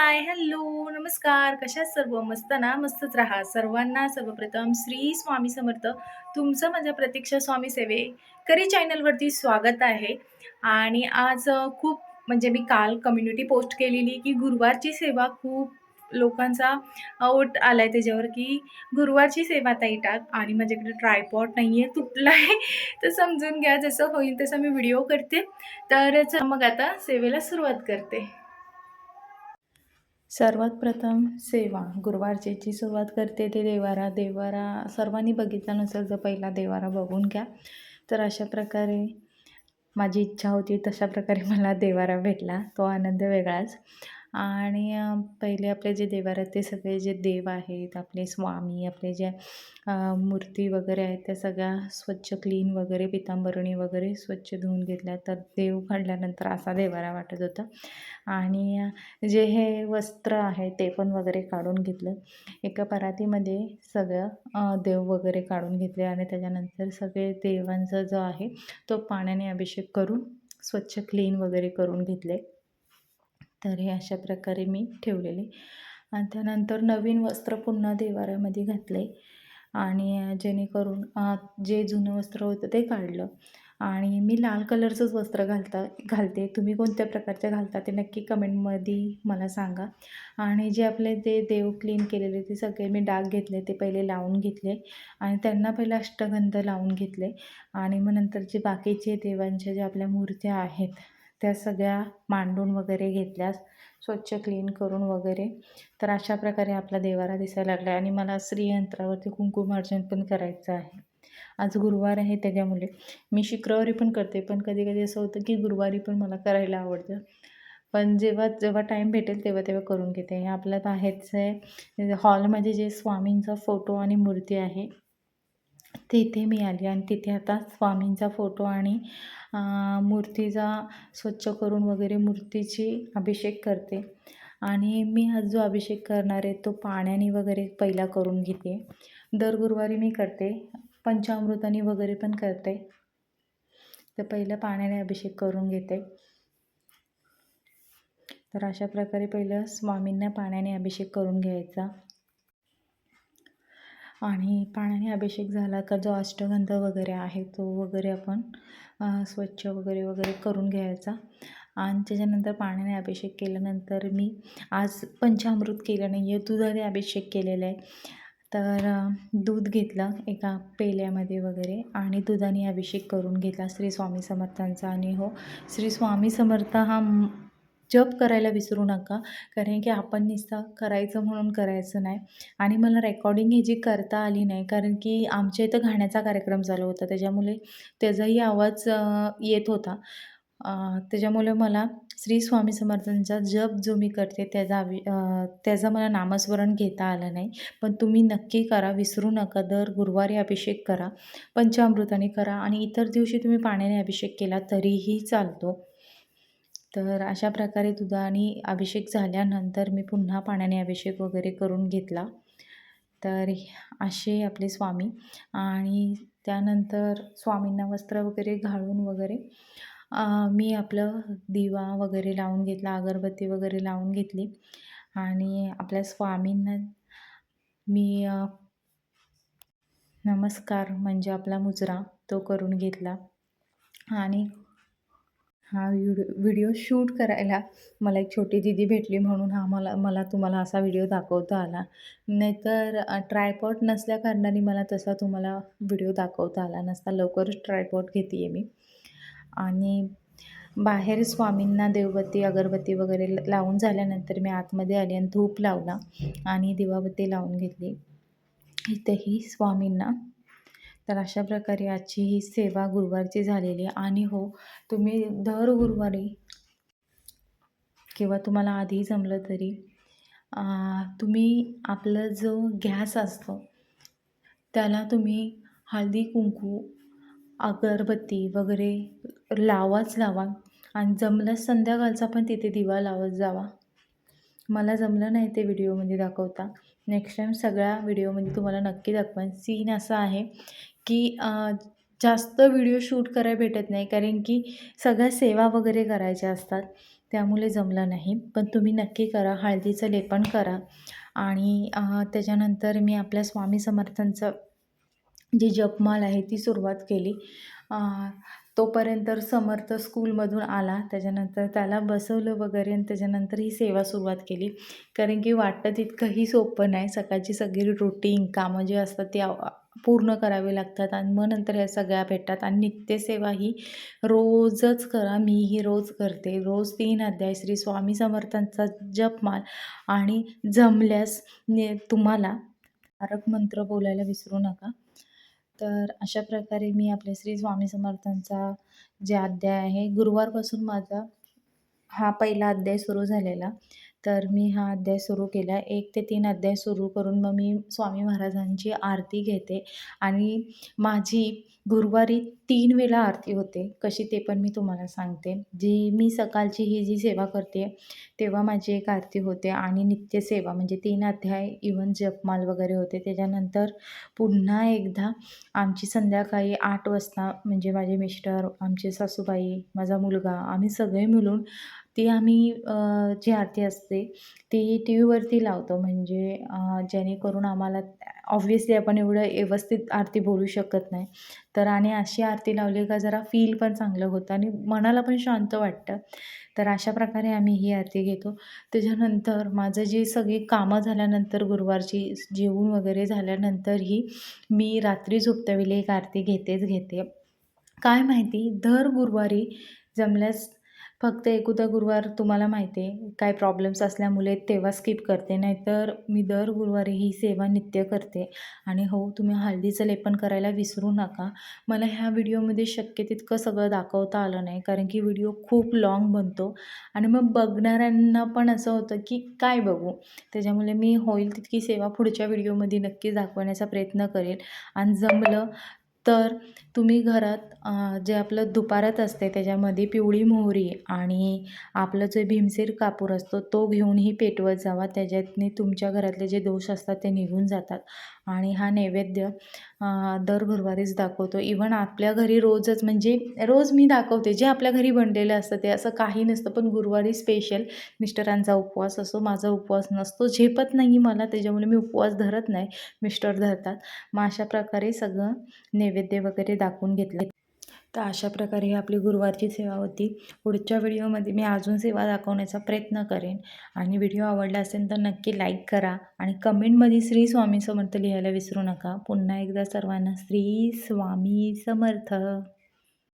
हाय, hello, नमस्कार. कशा आहात सर्व? मस्त ना? मस्तच राहा. सर्वांना सर्वप्रथम श्री स्वामी समर्थ. तुमचं माझ्या प्रतीक्षा स्वामी सेवेकरी चॅनलवरती स्वागत आहे. आणि आज खूप म्हणजे मी काल कम्युनिटी पोस्ट केलेली, की गुरुवारची सेवा खूप लोकांचा ओट आलाय त्याच्यावर, की गुरुवारची सेवा ताई टाक आणि माझ्याकडे ट्रायपॉड नाहीये, तुटला आहे. तर समजून घ्या, जसं होईल तसा मी व्हिडिओ करते. तर चला मग आता सेवेला सुरुवात करते. सर्वात प्रथम सेवा गुरुवारचीची सुरुवात करते ते देवारा सर्वांनी बघितला नसेल तर पहिला देवारा बघून घ्या. तर अशा प्रकारे माझी इच्छा होती तशा प्रकारे मला देवारा भेटला, तो आनंद वेगळाच. आणि पहिले आपले जे देवाऱ्यात ते सगळे जे देव आहेत, आपले स्वामी, आपले जे मूर्ती वगैरे आहेत त्या सगळ्या स्वच्छ क्लीन वगैरे पितांबरणी वगैरे स्वच्छ धुवून घेतल्या. तर देव काढल्यानंतर असा देवारा वाटत होता. आणि जे हे वस्त्र आहे ते पण वगैरे काढून घेतलं. एका परातीमध्ये सगळं देव वगैरे काढून घेतले आणि त्याच्यानंतर सगळे देवांचा जो आहे तो पाण्याने अभिषेक करून स्वच्छ क्लीन वगैरे करून घेतले. तर हे अशा प्रकारे मी ठेवलेले. आणि त्यानंतर नवीन वस्त्र पुन्हा देवाऱ्यामध्ये घातले आणि जेणेकरून जे जुनं वस्त्र होतं ते काढलं. आणि मी लाल कलरचंच वस्त्र घालते. तुम्ही कोणत्या प्रकारच्या घालता ते नक्की कमेंटमध्ये मला सांगा. आणि जे आपले ते देव क्लीन केलेले ते सगळे मी डाग घेतले ते पहिले लावून घेतले आणि त्यांना पहिला अष्टगंध लावून घेतले. आणि मग नंतर जे बाकीचे देवांच्या ज्या आपल्या मूर्त्या आहेत त्या सगळ्या मांडून वगैरे घेतल्या स्वच्छ क्लीन करून वगैरे. तर अशा प्रकारे आपला देवारा दिसायला लागला आणि मला श्रीयंत्रावरती कुंकुमार्चन पण करायचं आहे. आज गुरुवार आहे त्याच्यामुळे मी शुक्रवारी पण करते, पण कधी कधी असं होतं की गुरुवारी पण मला करायला आवडतं. पण जेव्हा जेव्हा टाईम भेटेल तेव्हा तेव्हा करून घेते. हे आपल्या बाहेरचं आहे हॉलमध्ये जे स्वामींचा फोटो आणि मूर्ती आहे तिथे मी आली आणि तिथे आता स्वामींचा फोटो आणि मूर्तीचा स्वच्छ करून वगैरे मूर्तीची अभिषेक करते. आणि मी आज जो अभिषेक करणार आहे तो पाण्याने वगैरे पहिला करून घेते. दर गुरुवारी मी करते, पंचामृताने वगैरे पण करते. तर पहिलं पाण्याने अभिषेक करून घेते. तर अशा प्रकारे पहिलं स्वामींना पाण्याने अभिषेक करून घ्यायचा. आणि पाण्याने अभिषेक झाला का जो अष्टगंध वगैरे आहे तो वगैरे आपण स्वच्छ वगैरे वगैरे करून घ्यायचा. आणि त्याच्यानंतर पाण्याने अभिषेक केल्यानंतर मी आज पंचामृत केलं नाही आहे, दुधाने अभिषेक केलेला आहे. तर दूध घेतलं एका पेल्यामध्ये वगैरे आणि दुधाने अभिषेक करून घेतला श्री स्वामी समर्थांचा. आणि हो, श्री स्वामी समर्थ हा जप करायला विसरू नका, कारण की आपण नुसतं करायचं म्हणून करायचं नाही. आणि मला रेकॉर्डिंग ही जी करता आली नाही, कारण की आमच्या इथं गाण्याचा कार्यक्रम चालू होता त्याच्यामुळे त्याचाही आवाज येत होता. त्याच्यामुळे मला श्री स्वामी समर्थांचा जप जो मी करते त्याचा मला नामस्मरण घेता आलं नाही. पण तुम्ही नक्की करा, विसरू नका. दर गुरुवारी अभिषेक करा, पंचामृताने करा आणि इतर दिवशी तुम्ही पाण्याने अभिषेक केला तरीही चालतो. तर अशा प्रकारे दुधाने अभिषेक झाल्यानंतर मी पुन्हा पाण्याने अभिषेक वगैरे करून घेतला. तर असे आपले स्वामी. आणि त्यानंतर स्वामींना वस्त्र वगैरे घालून वगैरे मी आपलं दिवा वगैरे लावून घेतला, अगरबत्ती वगैरे लावून घेतली. आणि आपल्या स्वामींना मी नमस्कार म्हणजे आपला मुजरा तो करून घेतला. आणि हा व्हिडिओ शूट करायला मला एक छोटी दीदी भेटली म्हणून मला तुम्हाला असा व्हिडिओ दाखवता आला. नाहीतर ट्रायपॉड नसल्या कारणाने मला तसा तुम्हाला व्हिडिओ दाखवता आला नसता. लवकरच ट्रायपॉड घेते आहे मी. आणि बाहेर स्वामींना देवबत्ती अगरबत्ती वगैरे लावून झाल्यानंतर मी आतमध्ये आली आणि धूप लावला आणि दिवाबत्ती लावून घेतली इथेही स्वामींना. तर अशा प्रकारे आजची ही सेवा गुरुवारची झालेली. आणि हो, तुम्ही दर गुरुवारी किंवा तुम्हाला आधी जमलं तरी तुम्ही आपलं जो गॅस असतो त्याला तुम्ही हळदी कुंकू अगरबत्ती वगैरे लावाच लावा. आणि जमलंच संध्याकाळचा पण तिथे दिवा लावत जावा. मला जमलं नाही ते व्हिडिओमध्ये दाखवता. नेक्स्ट टाईम सगळ्या व्हिडिओमध्ये तुम्हाला नक्की दाखवेन. सीन असा आहे की जास्त व्हिडिओ शूट करायला भेटत नाही, कारण की सगळ्या सेवा वगैरे करायच्या असतात. त्यामुळे जमलं नाही. पण तुम्ही नक्की करा, हळदीचं लेपन करा आणि त्याच्यानंतर मी आपल्या स्वामी समर्थांचं जी जपमाल आहे ती सुरुवात केली. अ, तोपर्यंत समर्थ स्कूलमधून आला. त्याच्यानंतर त्याला बसवलं वगैरे आणि त्याच्यानंतर ही सेवा सुरुवात केली. कारण की वाटतं तितकंही सोपं नाही. सकाळची सगळी रुटीन कामं जी असतात ती पूर्ण करावी लागतात आणि मग नंतर ह्या सगळ्या भेटतात आणि नित्यसेवा ही रोजच करा. मीही रोज करते. रोज 3 अध्याय श्री स्वामी समर्थांचा जपमाल आणि जमल्यास तुम्हाला तारक मंत्र बोलायला विसरू नका. तर अशा प्रकारे मी आपल्या श्री स्वामी समर्थांचा जे अध्याय आहे, गुरुवारपासून माझा हा पहिला अध्याय सुरू झालेला. तर मी हा अध्याय सुरू केला. 1 ते 3 अध्याय सुरू करून मग मी स्वामी महाराजांची आरती घेते आणि माझी गुरुवारी 3 वेळा आरती होते. कशी ते पण मी तुम्हाला सांगते. जी मी सकाळची ही जी सेवा करते, तेव्हा माझी एक आरती होते आणि नित्यसेवा म्हणजे 3 अध्याय इव्हन जपमाल वगैरे होते. त्याच्यानंतर पुन्हा एकदा आमची संध्याकाळी 8 वाजता म्हणजे माझे मिस्टर, आमचे सासूबाई, माझा मुलगा आम्ही सगळे मिळून ती आम्ही जी आरती असते ती टी व्हीवरती लावतो म्हणजे जेणेकरून आम्हाला ऑब्व्हियसली आपण एवढं व्यवस्थित आरती बोलू शकत नाही. तर आणि अशी आरती लावली का जरा फील पण चांगलं होतं आणि मनाला पण शांत वाटतं. तर अशा प्रकारे आम्ही ही आरती घेतो. त्याच्यानंतर माझं जी सगळी कामं झाल्यानंतर गुरुवारची जेवून वगैरे झाल्यानंतरही मी रात्री झोपतेवेळी एक आरती घेतेच घेते. काय माहिती दर गुरुवारी जमल्यास फक्त एखादा गुरुवार तुम्हाला माहिती आहे काय प्रॉब्लेम्स असल्यामुळे तेव्हा स्किप करते. नाहीतर मी दर गुरुवारी ही सेवा नित्य करते. आणि हो, तुम्ही हळदीचं लेपन करायला विसरू नका. मला ह्या व्हिडिओमध्ये शक्य तितकं सगळं दाखवता आलं नाही कारण की व्हिडिओ खूप लाँग बनतो आणि मग बघणाऱ्यांना पण असं होतं की काय बघू? त्याच्यामुळे मी होईल तितकी सेवा पुढच्या व्हिडिओमध्ये नक्की दाखवण्याचा प्रयत्न करेल आणि जमलं तर तुम्ही घरात जे आपलं धुपारत असते त्याच्यामध्ये पिवळी मोहरी आणि आपलं जे भीमसेर कापूर असतो तो घेऊनही पेटवत जावा. त्याच्यातने तुमच्या घरातले जे दोष असतात ते निघून जातात आणि हा नैवेद्य दर गुरुवारीच दाखवतो. इव्हन आपल्या घरी रोजच म्हणजे रोज मी दाखवते. जे आपल्या घरी बनलेलं असतं ते असं काही नसतं. पण गुरुवारी स्पेशल मिस्टरांचा उपवास असतो. माझा उपवास नसतो. झेपत नाही मला त्याच्यामुळे मी उपवास धरत नाही. मिस्टर धरतात. मग अशा प्रकारे सगळं नैवेद्य वगैरे दाखवून घेतले. तर अशा प्रकारे ही आपली गुरुवारची सेवा होती. पुढच्या व्हिडिओमध्ये मी अजून सेवा दाखवण्याचा प्रयत्न करेन आणि व्हिडिओ आवडला असेल तर नक्की लाईक करा आणि कमेंटमध्ये श्री स्वामी समर्थ लिहायला विसरू नका. पुन्हा एकदा सर्वांना श्री स्वामी समर्थ.